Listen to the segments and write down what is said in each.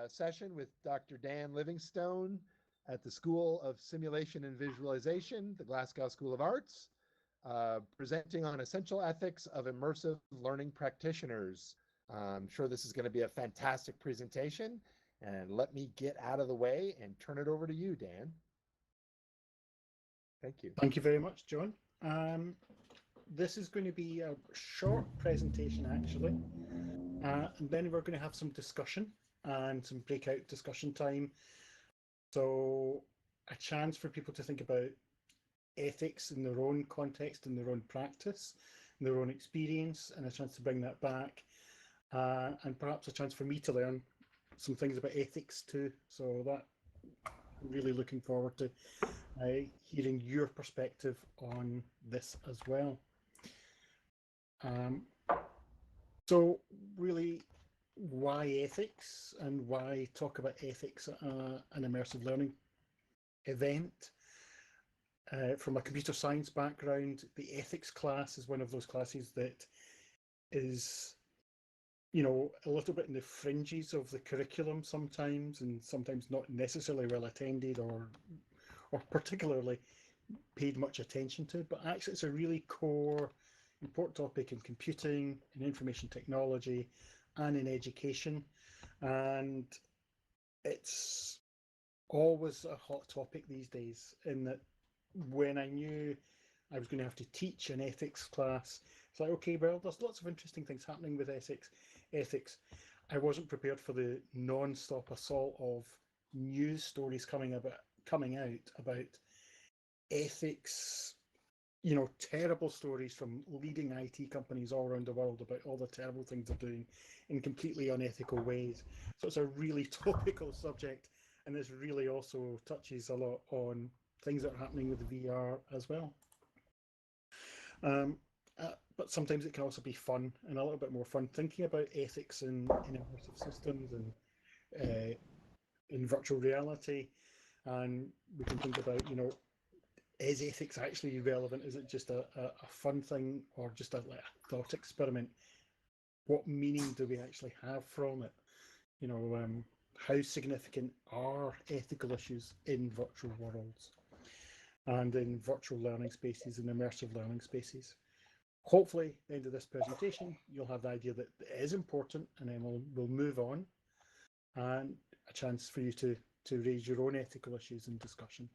session with Dr. Dan Livingstone at the School of Simulation and Visualization, the Glasgow School of Arts, presenting on essential ethics of immersive learning practitioners. I'm sure this is going to be a fantastic presentation, and let me get out of the way and turn it over to you, Dan. Thank you. Thank you very much, John. This is going to be a short presentation, actually, and then we're going to have some discussion and some breakout discussion time. So a chance for people to think about ethics in their own context, in their own practice, in their own experience, and a chance to bring that back, and perhaps a chance for me to learn some things about ethics too. So that I'm really looking forward to hearing your perspective on this as well. So really, why ethics and why talk about ethics at an immersive learning event? From a computer science background, the ethics class is one of those classes that is, you know, a little bit in the fringes of the curriculum sometimes, and sometimes not necessarily well attended or particularly paid much attention to, but actually it's a really core important topic in computing, in information technology, and in education. And it's always a hot topic these days, in that when I knew I was going to have to teach an ethics class, it's like, okay, well, there's lots of interesting things happening with ethics. I wasn't prepared for the non-stop assault of news stories coming out about ethics, you know, terrible stories from leading IT companies all around the world about all the terrible things they're doing in completely unethical ways. So it's a really topical subject, and this really also touches a lot on things that are happening with VR as well. But sometimes it can also be fun, and a little bit more fun, thinking about ethics in immersive systems and in virtual reality. And we can think about, you know, is ethics actually relevant? Is it just a fun thing, or just like a thought experiment? What meaning do we actually have from it? You know, how significant are ethical issues in virtual worlds and in virtual learning spaces and immersive learning spaces? Hopefully, at the end of this presentation, you'll have the idea that it is important, and then we'll move on, and a chance for you to raise your own ethical issues in discussion.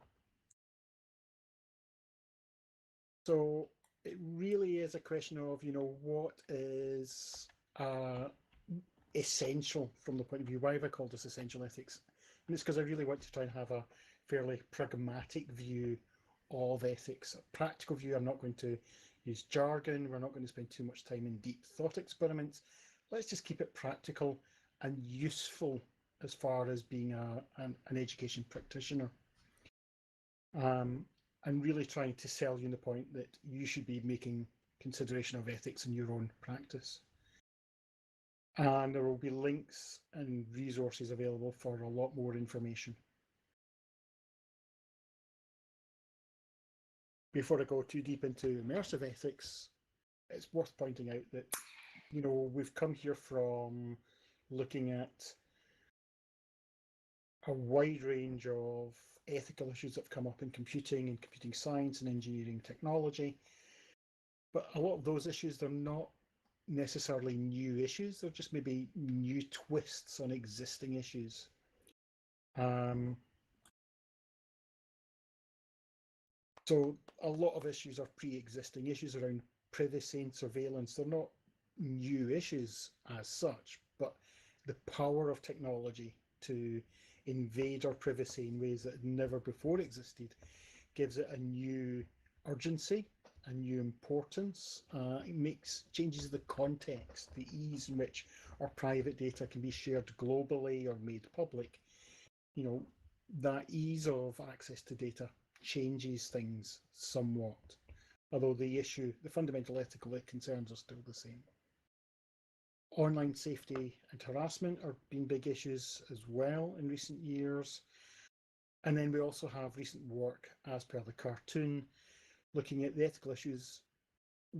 So it really is a question of, you know, what is essential from the point of view. Why have I called this essential ethics? And it's because I really want to try and have a fairly pragmatic view of ethics, a practical view. I'm not going to use jargon. We're not going to spend too much time in deep thought experiments. Let's just keep it practical and useful as far as being an education practitioner. And really trying to sell you the point that you should be making consideration of ethics in your own practice. And there will be links and resources available for a lot more information. Before I go too deep into immersive ethics, it's worth pointing out that, you know, we've come here from looking at a wide range of ethical issues that have come up in computing and computing science and engineering technology. But a lot of those issues, they're not necessarily new issues. They're just maybe new twists on existing issues. So a lot of issues are pre-existing issues around privacy and surveillance. They're not new issues as such, but the power of technology to invade our privacy in ways that had never before existed gives it a new urgency, a new importance. It changes the context, the ease in which our private data can be shared globally or made public. You know, that ease of access to data changes things somewhat, although the fundamental ethical concerns are still the same. Online safety and harassment are being big issues as well in recent years. And then we also have recent work, as per the cartoon, looking at the ethical issues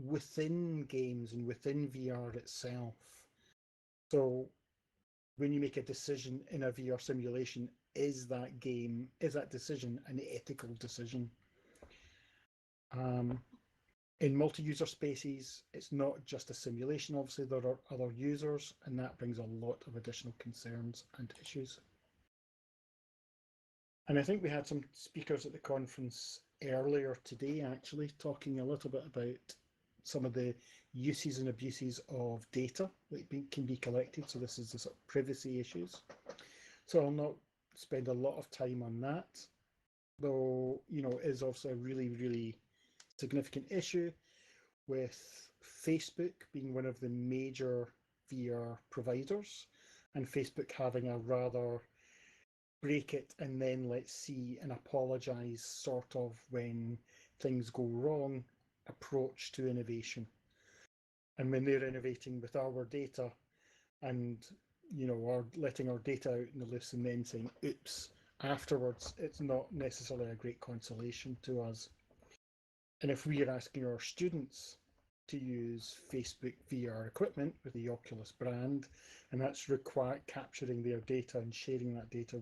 within games and within VR itself. So when you make a decision in a VR simulation, is that decision an ethical decision? In multi-user spaces, it's not just a simulation. Obviously, there are other users, and that brings a lot of additional concerns and issues. And I think we had some speakers at the conference earlier today, actually, talking a little bit about some of the uses and abuses of data that can be collected. So this is the sort of privacy issues. So I'll not spend a lot of time on that, though, you know, it is also a really, really significant issue, with Facebook being one of the major VR providers, and Facebook having a rather break it and then let's see and apologize sort of when things go wrong approach to innovation. And when they're innovating with our data and, you know, are letting our data out in the loose and then saying oops afterwards, it's not necessarily a great consolation to us. And if we are asking our students to use Facebook VR equipment with the Oculus brand, and that's capturing their data and sharing that data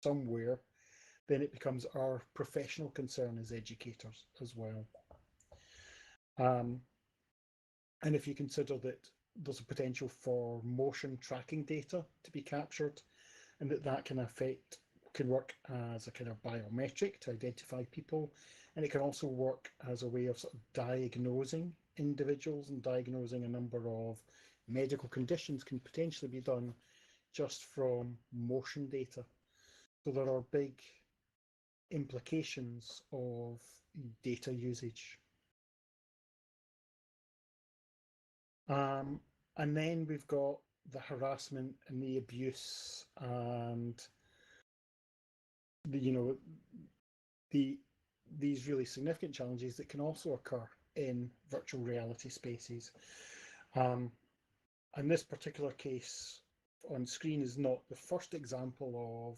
somewhere, then it becomes our professional concern as educators as well. And if you consider that there's a potential for motion tracking data to be captured, and that can work as a kind of biometric to identify people, and it can also work as a way of sort of diagnosing individuals and diagnosing a number of medical conditions, can potentially be done just from motion data. So there are big implications of data usage. And then we've got the harassment and the abuse and these really significant challenges that can also occur in virtual reality spaces. And this particular case on screen is not the first example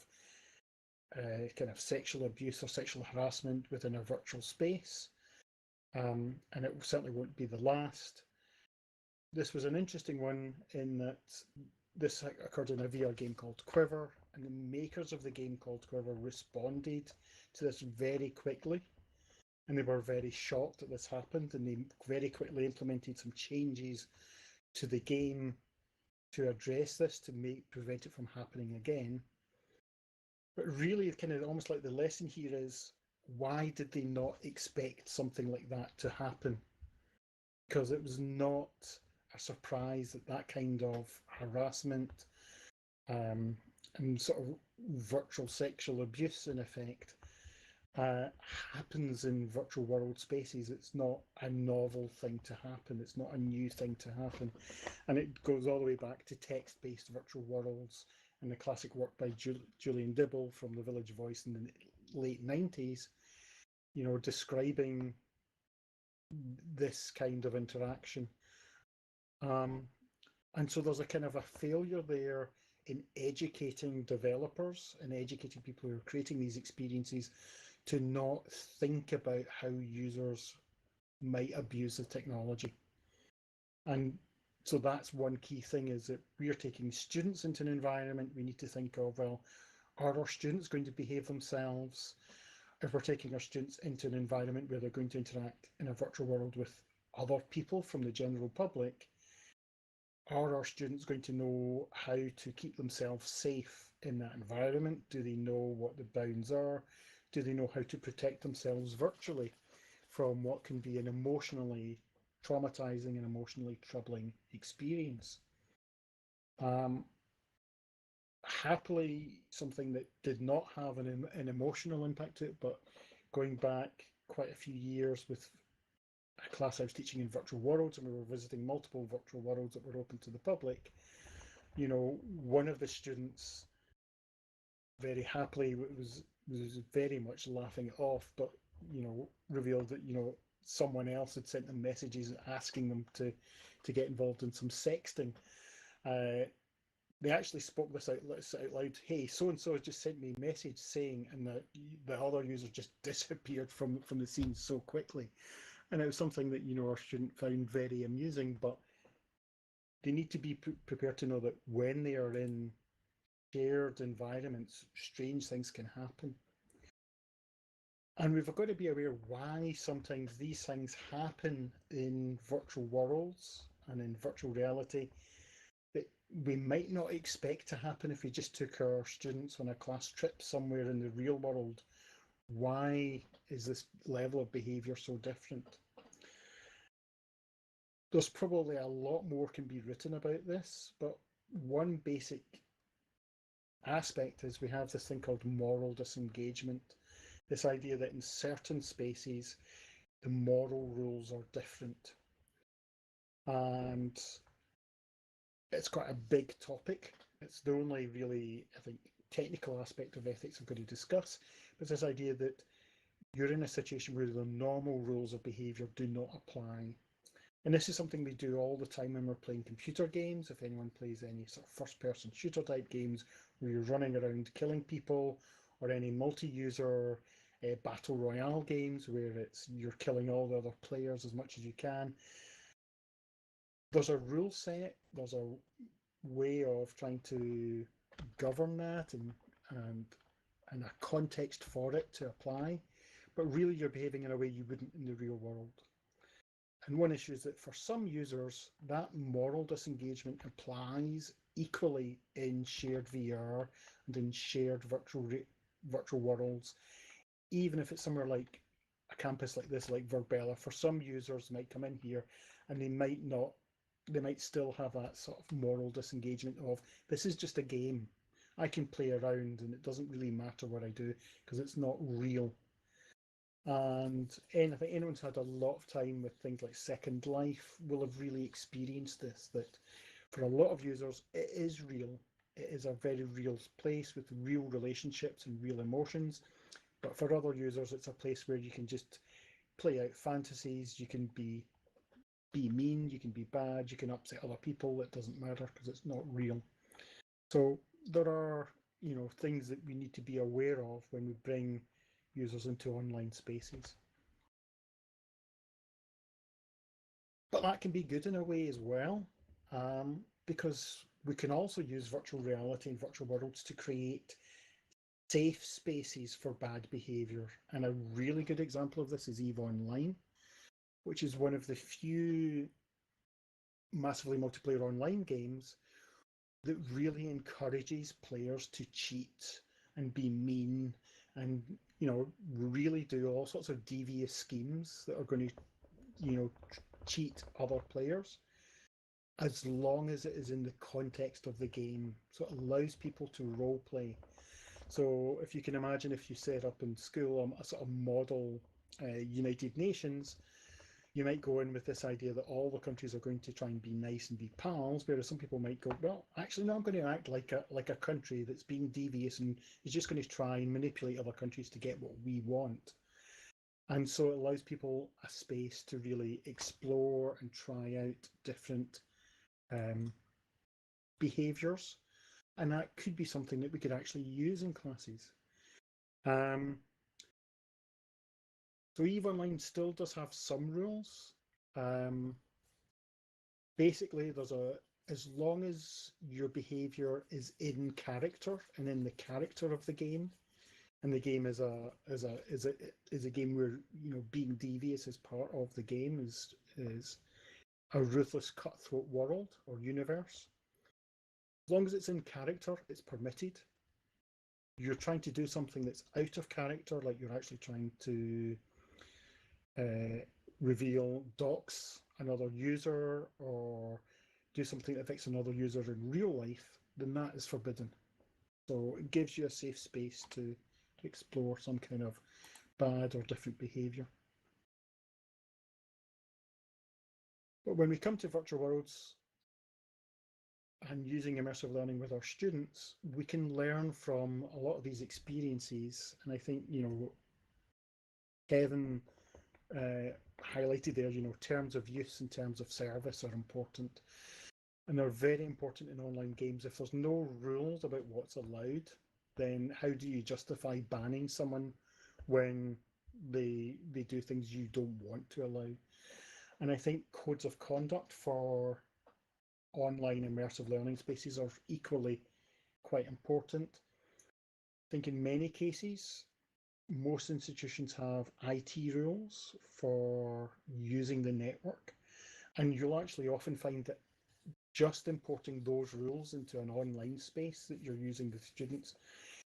of kind of sexual abuse or sexual harassment within a virtual space, and it certainly won't be the last. This was an interesting one in that this occurred in a VR game called Quiver, and the makers of the game called Quiver responded to this very quickly, and they were very shocked that this happened, and they very quickly implemented some changes to the game to address this, to prevent it from happening again. But really, kind of almost like the lesson here is, why did they not expect something like that to happen? Because it was not a surprise that that kind of harassment and sort of virtual sexual abuse, in effect, happens in virtual world spaces. It's not a novel thing to happen. It's not a new thing to happen. And it goes all the way back to text-based virtual worlds and the classic work by Julian Dibble from The Village Voice in the late 90s, you know, describing this kind of interaction. And so there's a kind of a failure there in educating developers and educating people who are creating these experiences to not think about how users might abuse the technology. And so that's one key thing, is that we are taking students into an environment. We need to think of, well, are our students going to behave themselves? If we're taking our students into an environment where they're going to interact in a virtual world with other people from the general public, are our students going to know how to keep themselves safe in that environment? Do they know what the bounds are? Do they know how to protect themselves virtually from what can be an emotionally traumatizing and emotionally troubling experience? Happily, something that did not have an emotional impact to it, but going back quite a few years with a class I was teaching in virtual worlds, and we were visiting multiple virtual worlds that were open to the public, you know, one of the students very happily was very much laughing it off, but, you know, revealed that, you know, someone else had sent them messages asking them to get involved in some sexting. They actually spoke this out loud. Hey, so-and-so has just sent me a message saying, and the other user just disappeared from the scene so quickly. And it was something that, you know, our student found very amusing, but they need to be prepared to know that when they are in shared environments, strange things can happen. And we've got to be aware why sometimes these things happen in virtual worlds and in virtual reality that we might not expect to happen if we just took our students on a class trip somewhere in the real world. Why is this level of behaviour so different? There's probably a lot more can be written about this, but one basic aspect is we have this thing called moral disengagement. This idea that in certain spaces, the moral rules are different. And it's quite a big topic. It's the only really, I think, technical aspect of ethics I'm going to discuss. But this idea that you're in a situation where the normal rules of behaviour do not apply. And this is something we do all the time when we're playing computer games. If anyone plays any sort of first-person shooter type games where you're running around killing people, or any multi-user battle royale games where you're killing all the other players as much as you can, there's a rule set, there's a way of trying to govern that and a context for it to apply, but really you're behaving in a way you wouldn't in the real world. And one issue is that for some users, that moral disengagement applies equally in shared VR and in shared virtual worlds, even if it's somewhere like a campus like this, like Verbella. For some users might come in here and they might still have that sort of moral disengagement of, this is just a game. I can play around and it doesn't really matter what I do because it's not real. And I think anyone's had a lot of time with things like Second Life will have really experienced this, that for a lot of users, it is real. It is a very real place with real relationships and real emotions. But for other users, it's a place where you can just play out fantasies. You can be mean, you can be bad, you can upset other people. It doesn't matter because it's not real. So there are, things that we need to be aware of when we bring users into online spaces. But that can be good in a way as well, because we can also use virtual reality and virtual worlds to create safe spaces for bad behaviour. And a really good example of this is EVE Online, which is one of the few massively multiplayer online games that really encourages players to cheat and be mean and really do all sorts of devious schemes that are going to cheat other players, as long as it is in the context of the game. So it allows people to role play. So if you can imagine, if you set up in school a sort of model United Nations, you might go in with this idea that all the countries are going to try and be nice and be pals, whereas some people might go, well, actually, no, I'm going to act like a country that's being devious and is just going to try and manipulate other countries to get what we want. And so it allows people a space to really explore and try out different behaviours. And that could be something that we could actually use in classes. So EVE Online still does have some rules. Basically, as long as your behaviour is in character and in the character of the game, and the game is a game where being devious is part of the game, is a ruthless cutthroat world or universe. As long as it's in character, it's permitted. You're trying to do something that's out of character, like you're actually trying to reveal docs another user or do something that affects another user in real life, then that is forbidden. So it gives you a safe space to explore some kind of bad or different behaviour. But when we come to virtual worlds and using immersive learning with our students, we can learn from a lot of these experiences. And I think, Kevin highlighted there, terms of use and terms of service are important. And they're very important in online games. If there's no rules about what's allowed, then how do you justify banning someone when they do things you don't want to allow? And I think codes of conduct for online immersive learning spaces are equally quite important. I think in many cases, most institutions have IT rules for using the network, and you'll actually often find that just importing those rules into an online space that you're using with students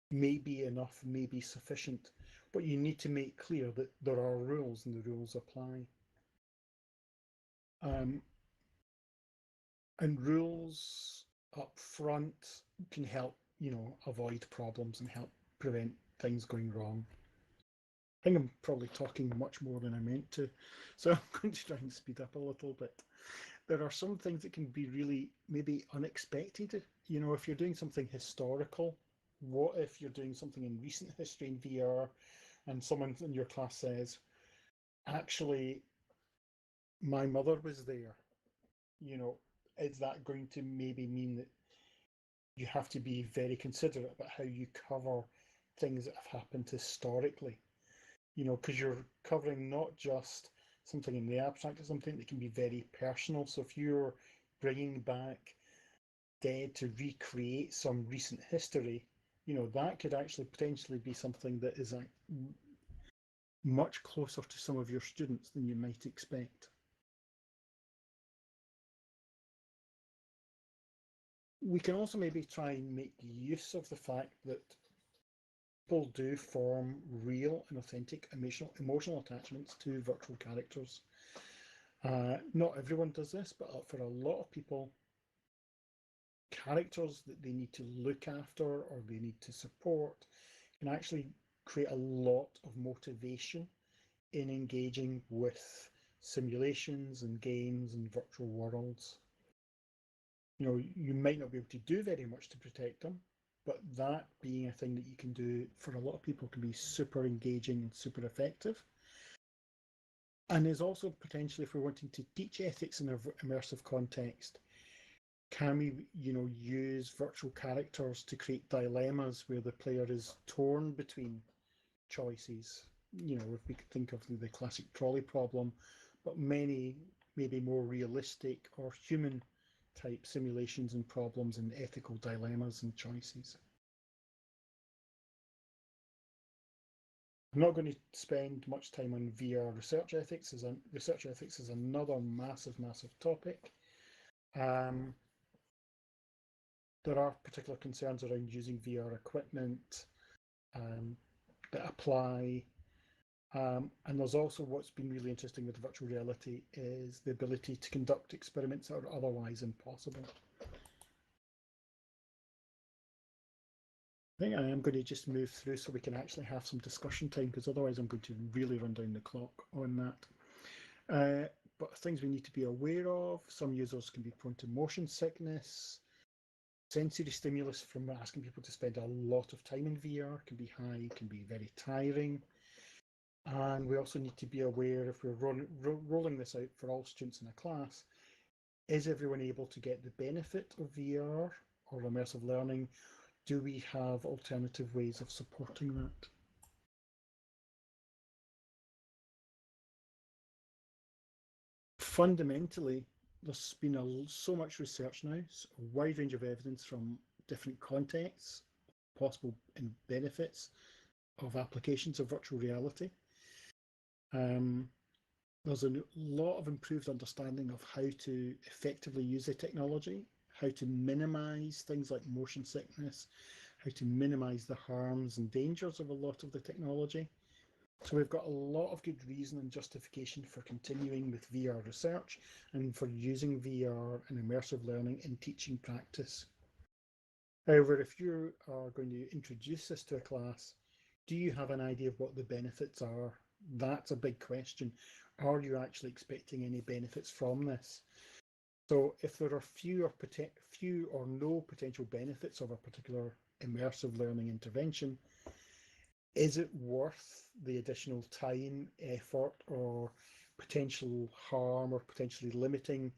may be enough, may be sufficient, but you need to make clear that there are rules and the rules apply. And rules up front can help, avoid problems and help prevent things going wrong. I think I'm probably talking much more than I meant to, so I'm going to try and speed up a little bit. There are some things that can be really maybe unexpected. If you're doing something historical, what if you're doing something in recent history in VR and someone in your class says, actually, my mother was there? Is that going to maybe mean that you have to be very considerate about how you cover things that have happened historically? Because you're covering not just something in the abstract, it's something that can be very personal. So if you're bringing back dead to recreate some recent history, that could actually potentially be something that is much closer to some of your students than you might expect. We can also maybe try and make use of the fact that people do form real and authentic emotional attachments to virtual characters. Not everyone does this, but for a lot of people, characters that they need to look after or they need to support can actually create a lot of motivation in engaging with simulations and games and virtual worlds. You might not be able to do very much to protect them, but that being a thing that you can do for a lot of people can be super engaging and super effective. And is also potentially, if we're wanting to teach ethics in an immersive context, can we, use virtual characters to create dilemmas where the player is torn between choices? If we could think of the classic trolley problem, but many maybe more realistic or human type simulations and problems and ethical dilemmas and choices. I'm not going to spend much time on VR research ethics. Research ethics is another massive topic. There are particular concerns around using VR equipment that apply. And there's also what's been really interesting with virtual reality is the ability to conduct experiments that are otherwise impossible. I think I am going to just move through so we can actually have some discussion time, because otherwise I'm going to really run down the clock on that. But things we need to be aware of: some users can be prone to motion sickness. Sensory stimulus from asking people to spend a lot of time in VR can be high, can be very tiring. And we also need to be aware, if we're rolling this out for all students in a class, is everyone able to get the benefit of VR or immersive learning? Do we have alternative ways of supporting that? Fundamentally, there's been so much research now, a wide range of evidence from different contexts, possible benefits of applications of virtual reality. There's a lot of improved understanding of how to effectively use the technology, how to minimize things like motion sickness, how to minimize the harms and dangers of a lot of the technology. So we've got a lot of good reason and justification for continuing with VR research and for using VR and immersive learning in teaching practice. However, if you are going to introduce this to a class, do you have an idea of what the benefits are? That's a big question. Are you actually expecting any benefits from this? So if there are few or no potential benefits of a particular immersive learning intervention, is it worth the additional time, effort, or potential harm, or potentially limiting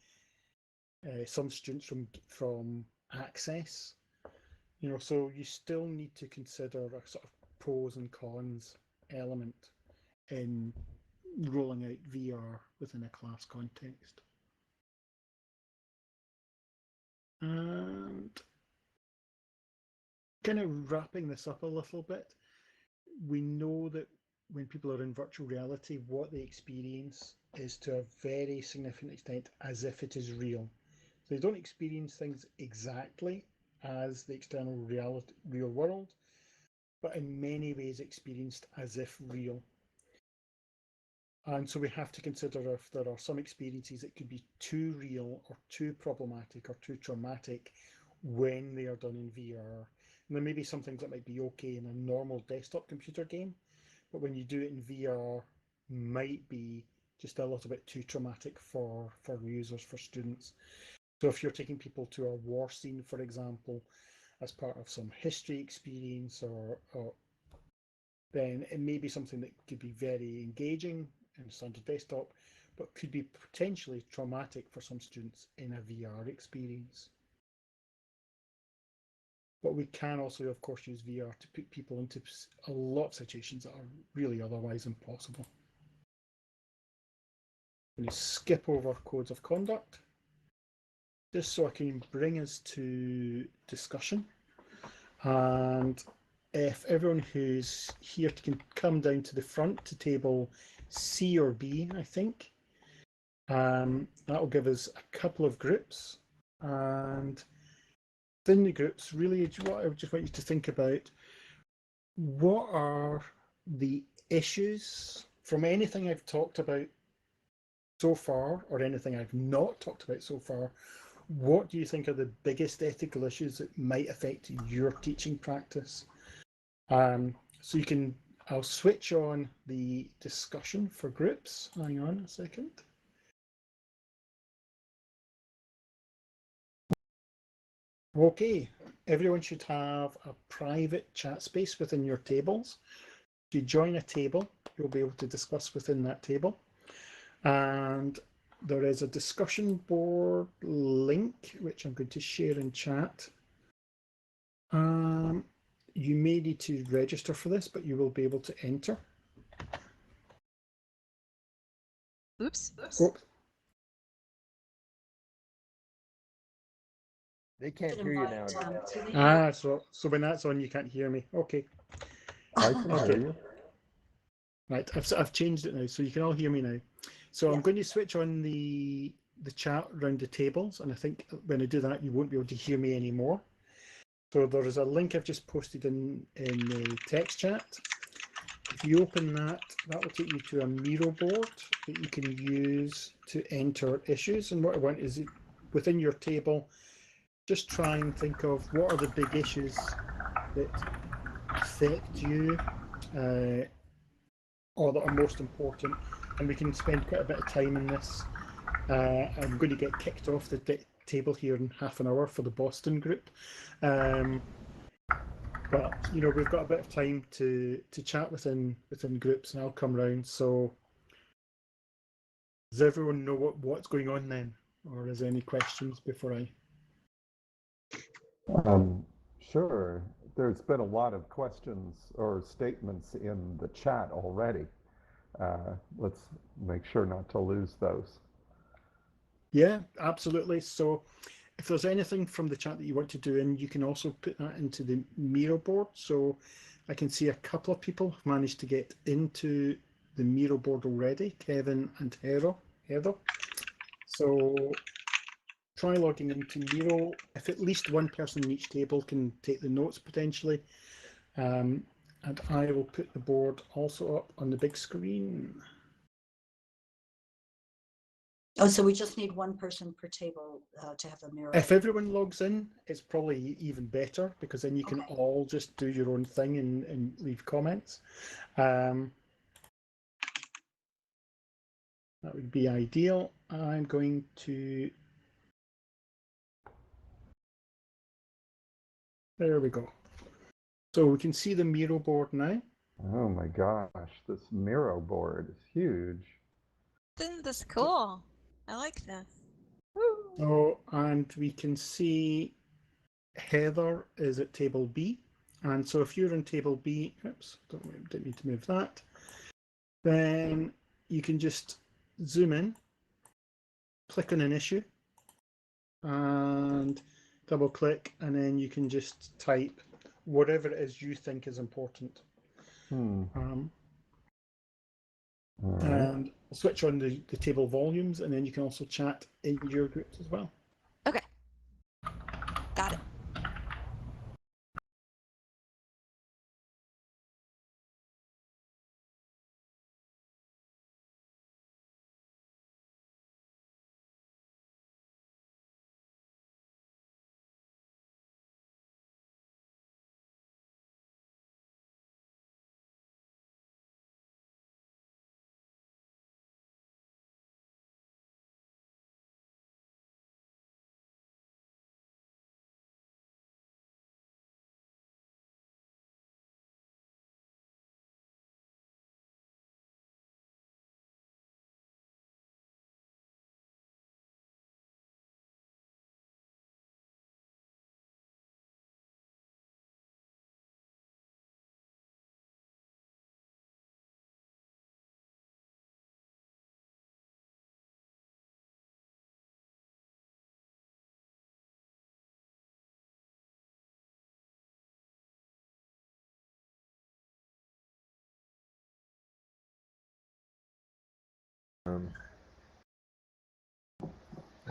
some students from access? So you still need to consider a sort of pros and cons element in rolling out VR within a class context. And kind of wrapping this up a little bit, we know that when people are in virtual reality, what they experience is to a very significant extent as if it is real. So they don't experience things exactly as the external real world, but in many ways experienced as if real. And so we have to consider if there are some experiences that could be too real or too problematic or too traumatic when they are done in VR. And there may be some things that might be okay in a normal desktop computer game, but when you do it in VR, might be just a little bit too traumatic for users, for students. So if you're taking people to a war scene, for example, as part of some history experience, or then it may be something that could be very engaging in standard desktop, but could be potentially traumatic for some students in a VR experience. But we can also, of course, use VR to put people into a lot of situations that are really otherwise impossible. I'm going to skip over codes of conduct, just so I can bring us to discussion. And if everyone who's here can come down to the front to table C or B, I think. That will give us a couple of groups. And within the groups, really, what I would just want you to think about, what are the issues from anything I've talked about so far, or anything I've not talked about so far? What do you think are the biggest ethical issues that might affect your teaching practice? So you can, I'll switch on the discussion for groups. Hang on a second. Okay, everyone should have a private chat space within your tables. If you join a table, you'll be able to discuss within that table. And there is a discussion board link, which I'm going to share in chat. You may need to register for this, but you will be able to enter. Oops. Oh, They can't hear you now. so when that's on, you can't hear me. Okay. I can hear you. Right, I've changed it now, so you can all hear me now. So I'm going to switch on the chat around the tables, and I think when I do that, you won't be able to hear me anymore. So there is a link I've just posted in the text chat. If you open that, that will take you to a Miro board that you can use to enter issues. And what I want is, within your table, just try and think of what are the big issues that affect you, or that are most important. And we can spend quite a bit of time in this. I'm going to get kicked off the table here in half an hour for the Boston group. But you know, we've got a bit of time to chat within groups, and I'll come round. So does everyone know what's going on then, or is there any questions before I? Sure. There's been a lot of questions or statements in the chat already. Let's make sure not to lose those. Yeah, absolutely. So if there's anything from the chat that you want to do, and you can also put that into the Miro board. So I can see a couple of people have managed to get into the Miro board already, Kevin and Heather. So try logging into Miro. If at least one person in each table can take the notes potentially. And I will put the board also up on the big screen. Oh, so we just need one person per table to have a mirror. If everyone logs in, it's probably even better, because then you can all just do your own thing and leave comments. That would be ideal. I'm going to... There we go. So we can see the Miro board now. Oh my gosh, this Miro board is huge. Isn't this cool? I like this. Oh, and we can see Heather is at table B. And so if you're in table B, oops, didn't need to move that, then you can just zoom in, click on an issue, and double click, and then you can just type whatever it is you think is important. All right. And switch on the table volumes, and then you can also chat in your groups as well. Okay. Got it.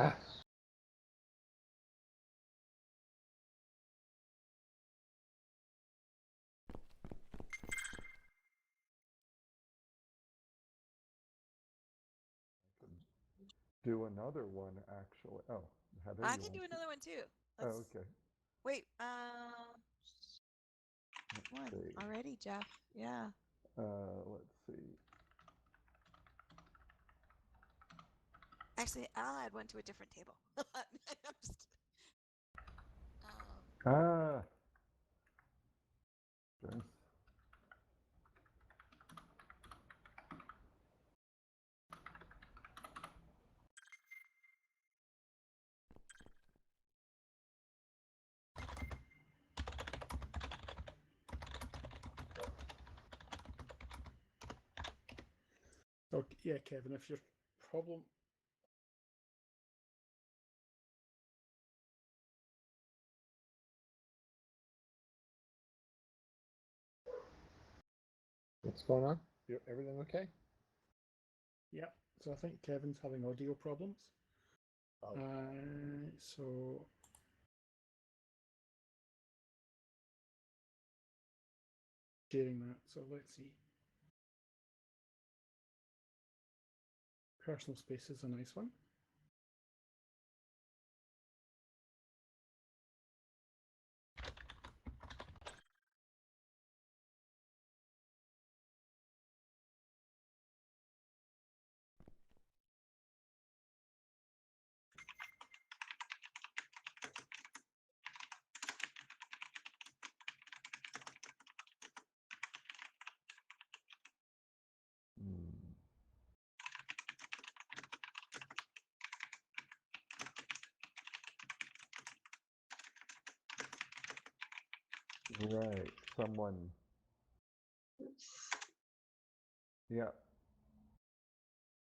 Ah. Do another one, actually. Oh, Heather, I you can do want to- another one too. Oh, okay. Wait, Let's one see. already, Jeff. Yeah. Let's see. Actually, I'll add one to a different table. I'm just, Ah. Yes. So yeah, Kevin, if your problem What's going on? Everything okay? Yep. So I think Kevin's having audio problems. Oh. So sharing that. So let's see. Personal space is a nice one. Hmm. Right. Someone. Yeah.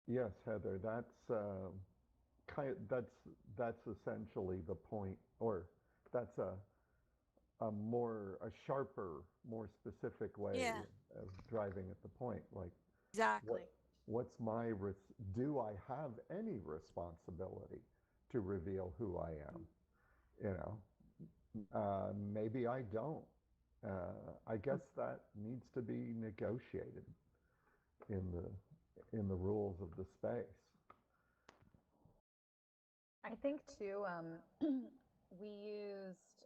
Yes, Heather. That's essentially the point, or that's a sharper, more specific way yeah, of driving at the point. Like, exactly. what's my do I have any responsibility to reveal who I am? You know, maybe I don't. I guess that needs to be negotiated in the rules of the space. I think too, we used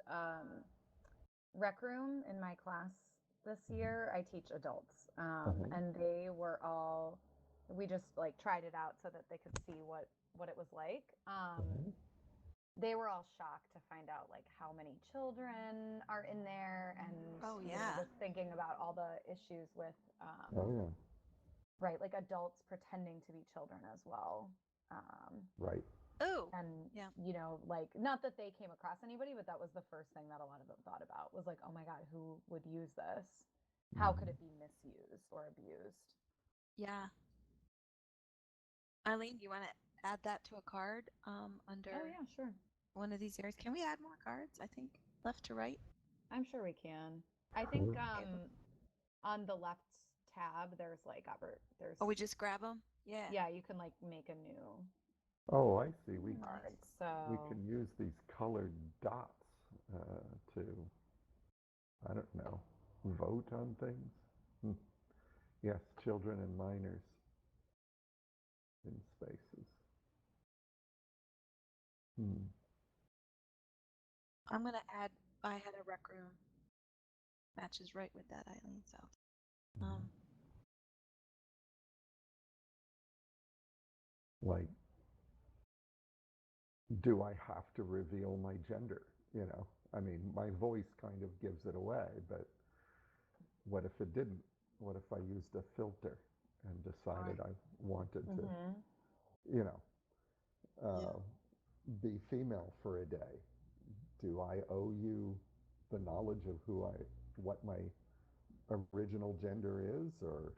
Rec Room in my class this year. I teach adults, and they were all. We just like tried it out so that they could see what it was like. They were all shocked to find out like how many children are in there, and Oh, you know, yeah. just thinking about all the issues with Oh yeah. right, like adults pretending to be children as well. Right. Oh, And yeah. you know, like not that they came across anybody, but that was the first thing that a lot of them thought about was like, oh my god, who would use this? How could it be misused or abused? Yeah. Eileen, do you want to add that to a card under? Oh yeah, sure. one of these areas. Can we add more cards? I think left to right. I'm sure we can. I think Sure. on the left tab there's like there's Oh, we just grab them. Yeah. yeah, you can like make a new Oh, I see. card. We So can use these colored dots to, I don't know, vote on things. Hmm. Yes, children and minors in spaces. Hmm. I'm gonna add. I had a rec room. Matches right with that, Eileen. So, Like, do I have to reveal my gender? You know, I mean, my voice kind of gives it away, but what if it didn't? What if I used a filter and decided I wanted to, you know, be female for a day? Do I owe you the knowledge of what my original gender is or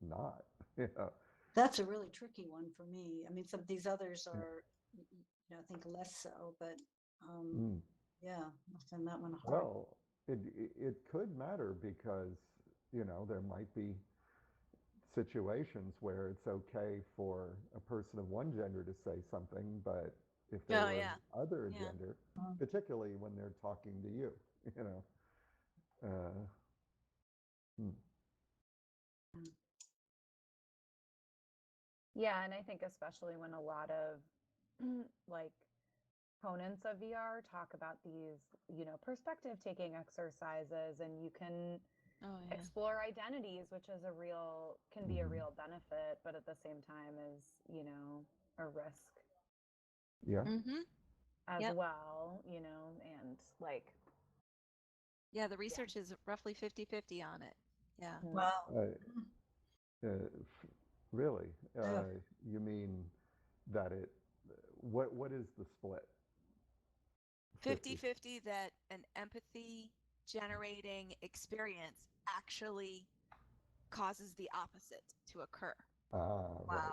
not? You know? That's a really tricky one for me. I mean, some of these others are, I think less so, but yeah, I find that one hard. Well, it could matter because, you know, there might be situations where it's okay for a person of one gender to say something, but if they were other gender, particularly when they're talking to you, you know. yeah, and I think especially when a lot of like proponents of VR talk about these, perspective taking exercises, and you can explore identities, which is can be a real benefit, but at the same time is, a risk. Yeah. As well, and like. Yeah, the research is roughly 50-50 on it. Yeah. Wow. Really? You mean that what is the split? 50-50 that an empathy generating experience actually causes the opposite to occur. Wow. Right.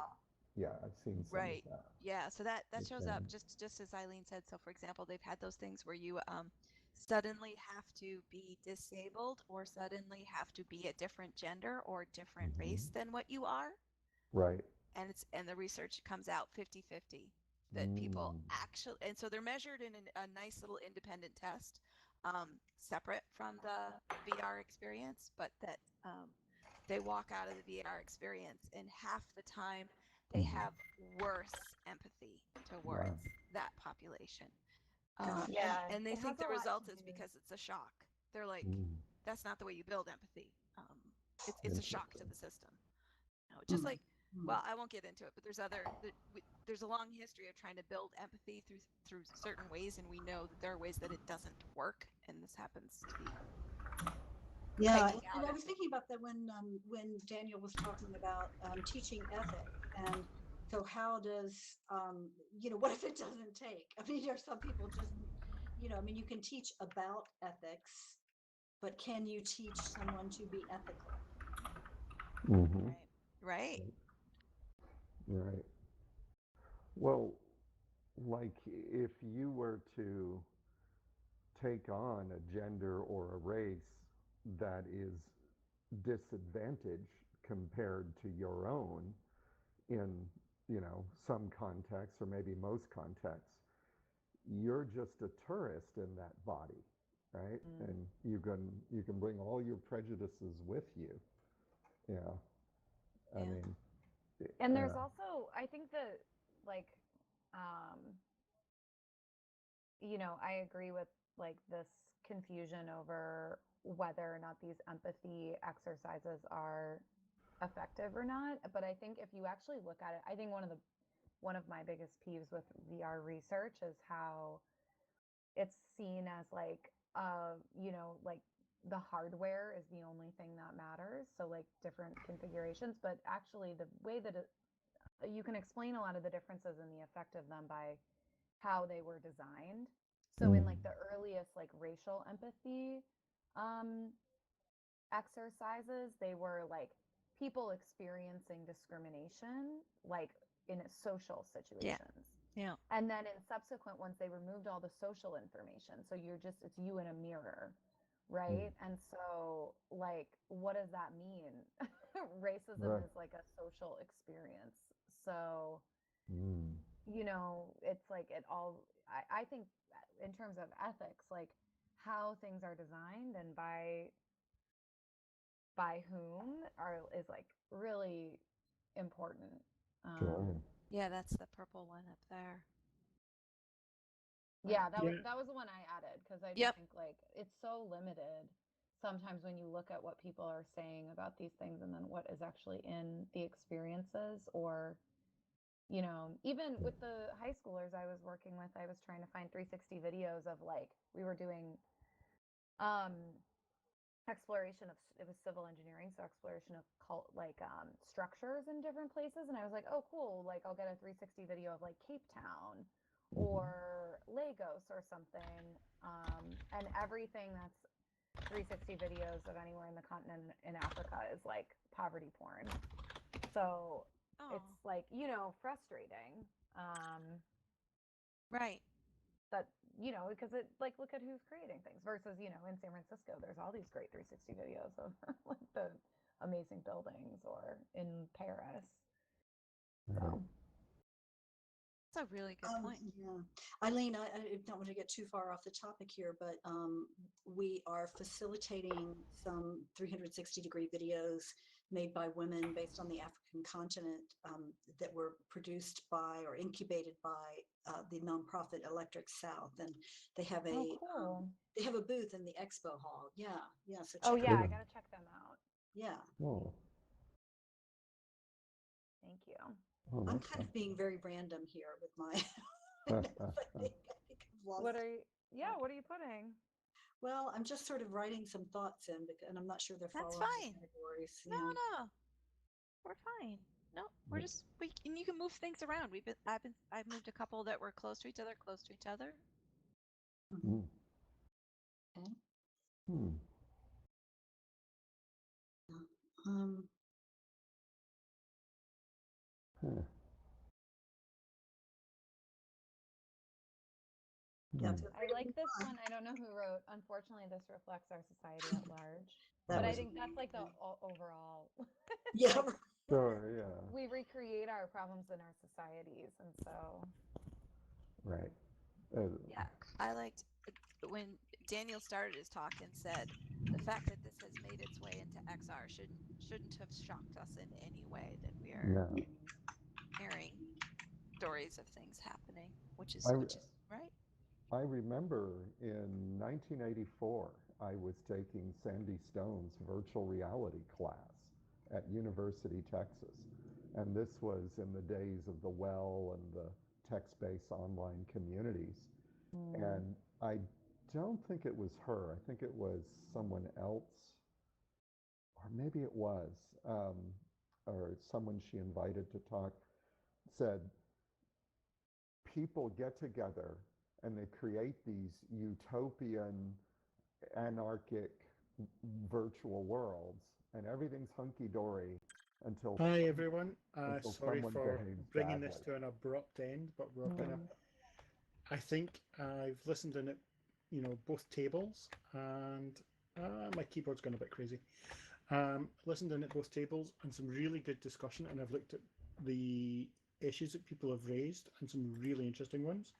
Yeah, I've seen some of that. Yeah, so that shows up just as Eileen said. So for example, they've had those things where you suddenly have to be disabled or suddenly have to be a different gender or different race than what you are. Right. And the research comes out 50-50 that people actually, and so they're measured in a nice little independent test, separate from the VR experience, but that they walk out of the VR experience and half the time they have worse empathy towards that population. And they think the result is because it's a shock. They're like, that's not the way you build empathy. It's a shock to the system. Just like, well, I won't get into it, but there's a long history of trying to build empathy through certain ways, and we know that there are ways that it doesn't work, and this happens to be. Yeah, and I was thinking about that when Daniel was talking about teaching ethics, and so how does what if it doesn't take? I mean, there are some people just I mean, you can teach about ethics, but can you teach someone to be ethical? Right. Well, like if you were to take on a gender or a race that is disadvantaged compared to your own in, some contexts or maybe most contexts, you're just a tourist in that body, right? And you can bring all your prejudices with you. Yeah. I mean, and there's also, I think that like, I agree with like this confusion over whether or not these empathy exercises are effective or not. But I think if you actually look at it, I think one of my biggest peeves with VR research is how it's seen as like like the hardware is the only thing that matters. So like different configurations, but actually the way that you can explain a lot of the differences in the effect of them by how they were designed. So in like the earliest like racial empathy exercises, they were like people experiencing discrimination like in social situations. Yeah. And then in subsequent ones, they removed all the social information. So it's you in a mirror, right? And so, like, what does that mean? Racism Right. is like a social experience. So, Mm. it's like I think in terms of ethics, like how things are designed and by whom is like really important. Sure. Yeah, that's the purple one up there. Yeah, that Yeah. was the one I added because I just Yep. think like it's so limited sometimes when you look at what people are saying about these things and then what is actually in the experiences, or even with the high schoolers I was working with, I was trying to find 360 videos of, like, we were doing exploration of, it was civil engineering, so exploration of structures in different places, and I was like, oh cool, like I'll get a 360 video of like Cape Town or Lagos or something, and everything that's 360 videos of anywhere in the continent in Africa is like poverty porn. So it's like, frustrating. Right. That, because it, like, look at who's creating things versus, in San Francisco, there's all these great 360 videos of like the amazing buildings, or in Paris. So That's a really good point. Yeah, Eileen, I don't want to get too far off the topic here, but we are facilitating some 360-degree videos made by women based on the African continent that were produced by or incubated by the nonprofit Electric South, and they have cool. They have a booth in the expo hall. Yeah, yeah. So Oh check yeah, it I out. gotta check them out. Yeah. Oh. Thank you. Oh, I'm that's kind of being very random here with my. I think I've lost. What are you putting? Well, I'm just sort of writing some thoughts in, and I'm not sure they're That's following fine. the categories. No, Yeah. no. We're fine. No, we're just and you can move things around. I've moved a couple that were close to each other. Mm. Okay. Hmm. Um, Huh. yeah, Hmm. feel free I to like move this on. one. I don't know who wrote. Unfortunately, this reflects our society at large. That But I was think that's me. like the overall. Yeah. Like, Sure, yeah. we recreate our problems in our societies, and so. Right. Yeah, I liked when Daniel started his talk and said the fact that this has made its way into XR shouldn't have shocked us in any way, that we are No. hearing stories of things happening, which is I, right. I remember in 1984, I was taking Sandy Stone's virtual reality class at University, Texas. And this was in the days of the well and the text-based online communities. And I don't think it was her. I think it was someone else, or maybe it was, or someone she invited to talk, said, people get together and they create these utopian, anarchic virtual worlds, and everything's hunky-dory until Hi everyone. until Sorry someone for behaves bringing this badly. to an abrupt end, but we're gonna. I think I've listened in at, both tables, and my keyboard's gone a bit crazy. Listened in at both tables, and some really good discussion, and I've looked at the issues that people have raised and some really interesting ones.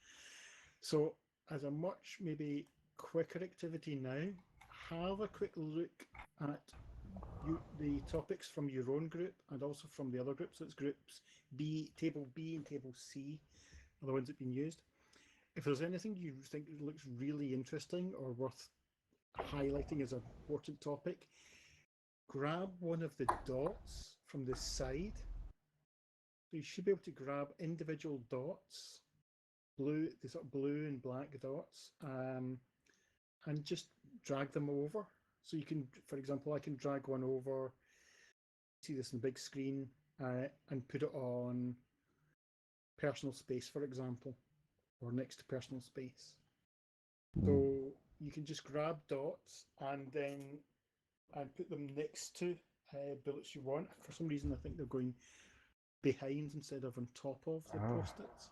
So as a much maybe quicker activity now, have a quick look at the topics from your own group and also from the other groups. That's groups B, table B and table C are the ones that have been used. If there's anything you think looks really interesting or worth highlighting as an important topic, grab one of the dots from the side. So you should be able to grab individual dots, the sort of blue and black dots, and just drag them over. So you can, for example, I can drag one over, see this in the big screen, and put it on personal space, for example, or next to personal space. So you can just grab dots and put them next to bullets you want. For some reason, I think they're going behind instead of on top of the post-its.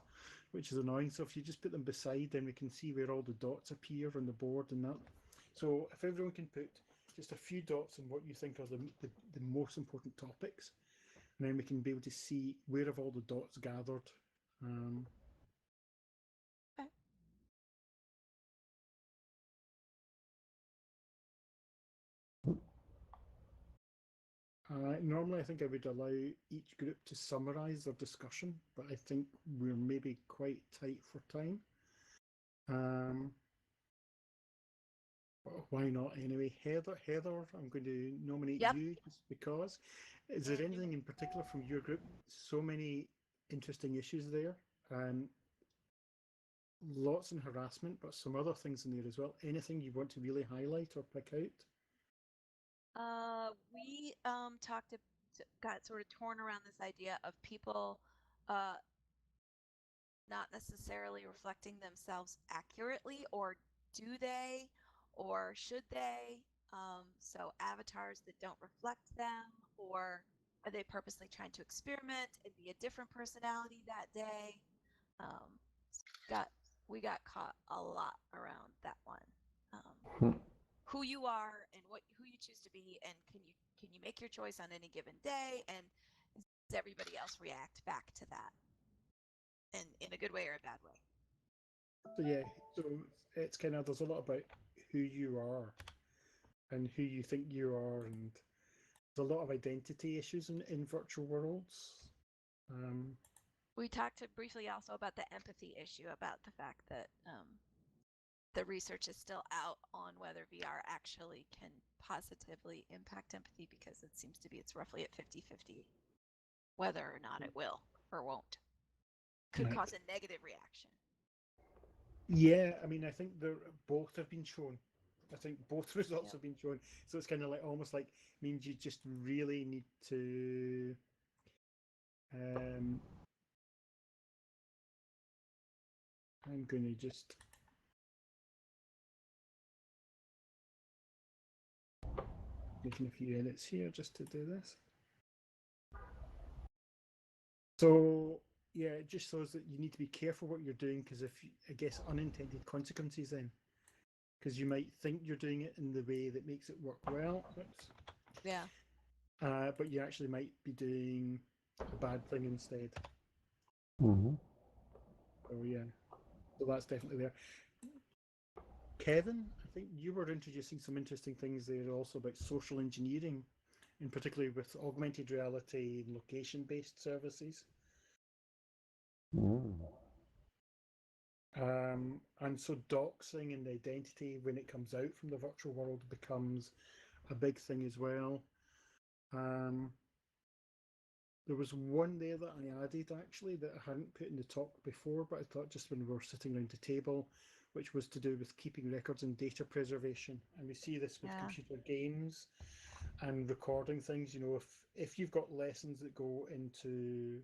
which is annoying. So if you just put them beside, then we can see where all the dots appear on the board and that. So if everyone can put just a few dots on what you think are the most important topics, and then we can be able to see where have all the dots gathered. Okay. Normally, I think I would allow each group to summarise their discussion, but I think we're maybe quite tight for time. Why not anyway? Heather, I'm going to nominate you just because. Is there anything in particular from your group? So many interesting issues there. Lots in harassment, but some other things in there as well. Anything you want to really highlight or pick out? We got sort of torn around this idea of people not necessarily reflecting themselves accurately, or do they, or should they? So avatars that don't reflect them, or are they purposely trying to experiment and be a different personality that day? We got caught a lot around that one. Who you are and who you choose to be, and can you make your choice on any given day, and does everybody else react back to that, and in a good way or a bad way? So yeah, so it's kind of, there's a lot about who you are and who you think you are, and there's a lot of identity issues in virtual worlds. We talked briefly also about the empathy issue, about the fact that the research is still out on whether VR actually can positively impact empathy, because it seems to be it's roughly at 50-50 whether or not it will or won't. Could cause a negative reaction. Yeah, I mean, I think both have been shown. I think both results have been shown. So it's kind of like almost like means you just really need to I'm going to just making a few edits here just to do this. So yeah, it just shows that you need to be careful what you're doing, because if I guess unintended consequences then, because you might think you're doing it in the way that makes it work well. Oops. Yeah. But you actually might be doing a bad thing instead. Mm-hmm. So yeah, so that's definitely there. Kevin, I think you were introducing some interesting things there also about social engineering, in particular with augmented reality and location-based services. Mm. And so doxing and identity when it comes out from the virtual world becomes a big thing as well. There was one there that I added actually that I hadn't put in the talk before, but I thought just when we were sitting around the table, which was to do with keeping records and data preservation. And we see this with computer games and recording things. You know, if you've got lessons that go into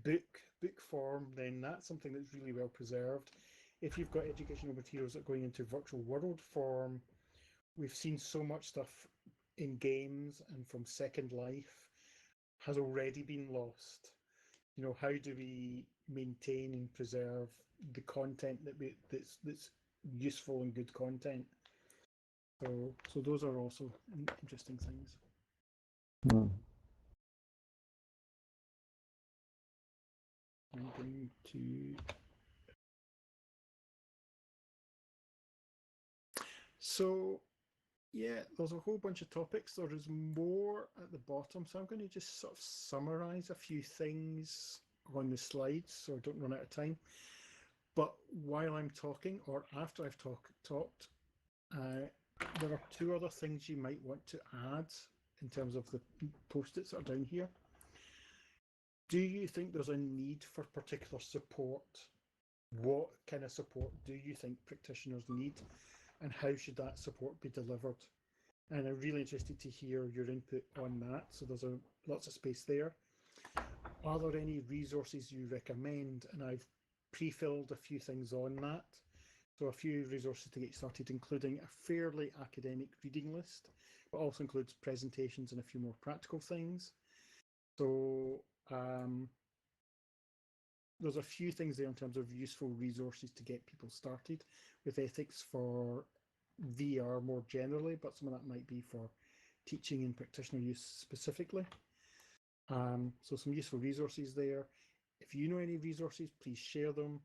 book form, then that's something that's really well preserved. If you've got educational materials that are going into virtual world form, we've seen so much stuff in games and from Second Life has already been lost. You know, how do we maintain and preserve the content that's useful and good content? So those are also interesting things. Mm. I'm going to. So, yeah, there's a whole bunch of topics. There is more at the bottom, so I'm going to just sort of summarize a few things on the slides so I don't run out of time. But while I'm talking, or after I've talked, there are two other things you might want to add in terms of the post-its that are down here. Do you think there's a need for particular support? What kind of support do you think practitioners need, and how should that support be delivered? And I'm really interested to hear your input on that. So there's lots of space there. Are there any resources you recommend? And I've pre-filled a few things on that. So a few resources to get started, including a fairly academic reading list, but also includes presentations and a few more practical things. So there's a few things there in terms of useful resources to get people started with ethics for VR more generally, but some of that might be for teaching and practitioner use specifically. So some useful resources there. If you know any resources, please share them.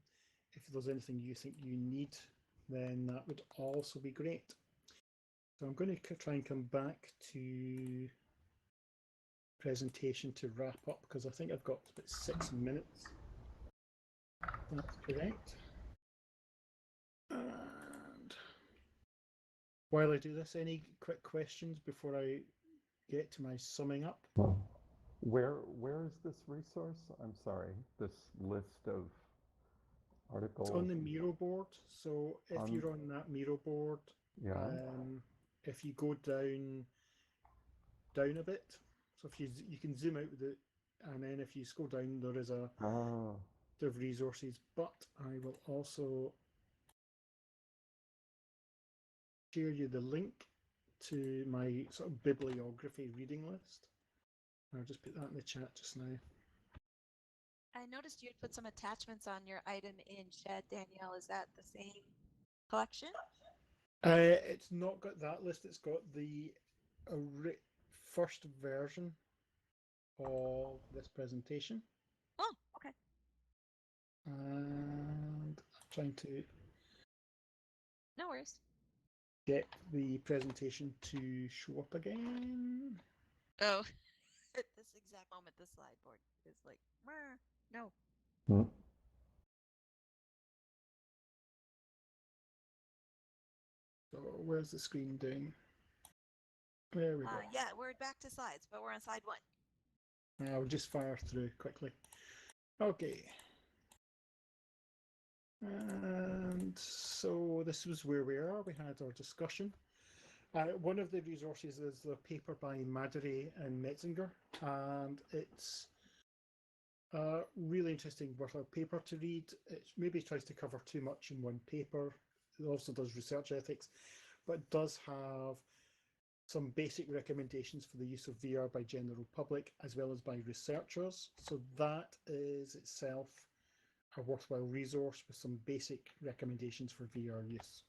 If there's anything you think you need, then that would also be great. So I'm going to try and come back to presentation to wrap up, because I think I've got about 6 minutes. That's correct. And while I do this, any quick questions before I get to my summing up? Where is this resource? I'm sorry, this list of articles. It's on the Miro board. So if you're on that Miro board, yeah. If you go down a bit, so if you can zoom out with it, and then if you scroll down, there is a there are resources. But I will also share you the link to my sort of bibliography reading list. I'll just put that in the chat just now. I noticed you had put some attachments on your item in Shed, Danielle. Is that the same collection? It's not got that list. It's got the first version of this presentation. Oh, okay. And I'm trying to No worries. get the presentation to show up again. Oh, at this exact moment, the slide board is like, no. So where's the screen doing? There we go. Yeah, we're back to slides, but we're on slide 1. I'll just fire through quickly. Okay. And so this was where we are. We had our discussion. One of the resources is the paper by Madurai and Metzinger, and it's a really interesting worthwhile paper to read. It maybe tries to cover too much in one paper. It also does research ethics, but does have some basic recommendations for the use of VR by general public as well as by researchers. So that is itself a worthwhile resource with some basic recommendations for VR use.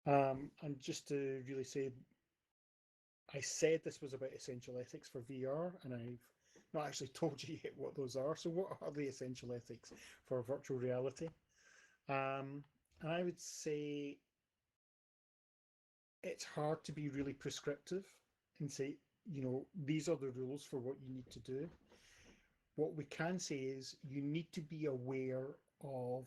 And just to really say, I said this was about essential ethics for VR, and I've not actually told you yet what those are. So what are the essential ethics for virtual reality? And I would say it's hard to be really prescriptive and say, you know, these are the rules for what you need to do. What we can say is you need to be aware of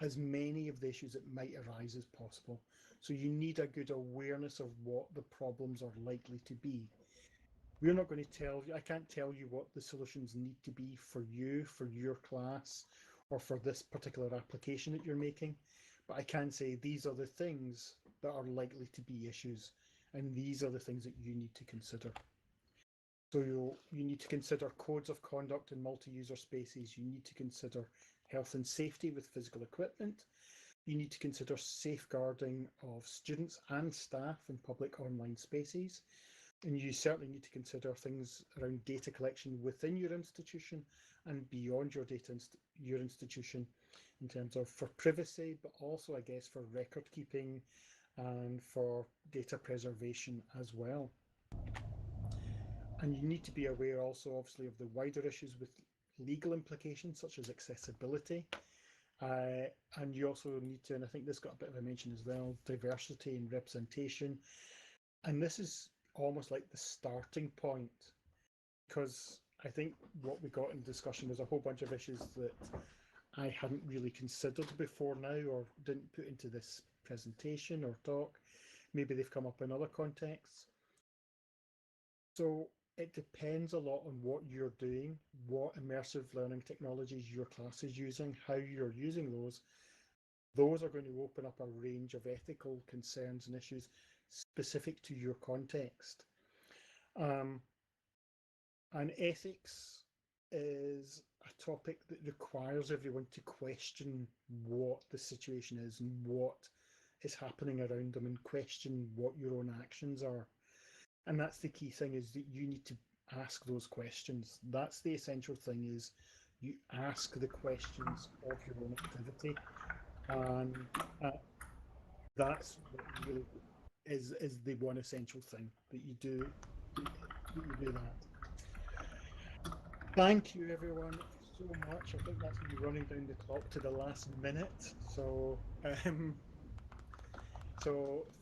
as many of the issues that might arise as possible. So you need a good awareness of what the problems are likely to be. We're not going to tell you, I can't tell you what the solutions need to be for you, for your class, or for this particular application that you're making. But I can say these are the things that are likely to be issues, and these are the things that you need to consider. So you need to consider codes of conduct in multi-user spaces. You need to consider health and safety with physical equipment. You need to consider safeguarding of students and staff in public online spaces. And you certainly need to consider things around data collection within your institution and beyond your your institution in terms of for privacy, but also, I guess, for record keeping and for data preservation as well. And you need to be aware also, obviously, of the wider issues with legal implications, such as accessibility. And you also need to, and I think this got a bit of a mention as well, diversity and representation. And this is almost like the starting point, because I think what we got in discussion was a whole bunch of issues that I hadn't really considered before now, or didn't put into this presentation or talk. Maybe they've come up in other contexts. So it depends a lot on what you're doing, what immersive learning technologies your class is using, how you're using those. Those are going to open up a range of ethical concerns and issues specific to your context. And ethics is a topic that requires everyone to question what the situation is and what is happening around them, and question what your own actions are. And that's the key thing, is that you need to ask those questions. That's the essential thing, is you ask the questions of your own activity, and that's what really is the one essential thing that you do. You do that. Thank you, everyone, so much. I think that's me running down the clock to the last minute. So,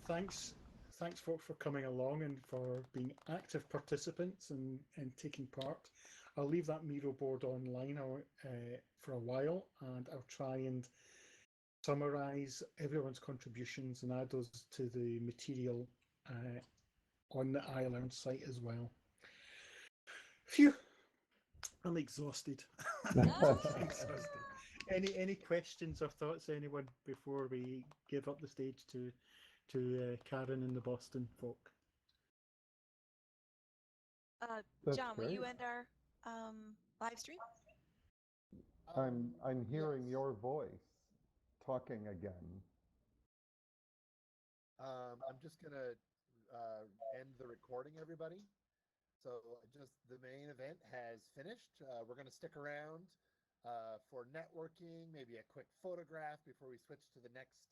thanks folks for coming along and for being active participants and taking part. I'll leave that Miro board online for a while, and I'll try and summarize everyone's contributions and add those to the material on the iLearn site as well. Phew, I'm exhausted. Exhausted. Any questions or thoughts, anyone, before we give up the stage to Karen and the Boston folk? John, will you end our live stream? I'm hearing Yes. your voice talking again. I'm just going to end the recording, everybody. So just the main event has finished. We're going to stick around for networking, maybe a quick photograph before we switch to the next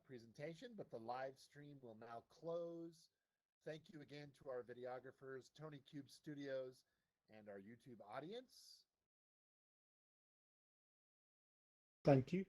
presentation, but the live stream will now close. Thank you again to our videographers, Tony Cube Studios, and our YouTube audience. Thank you.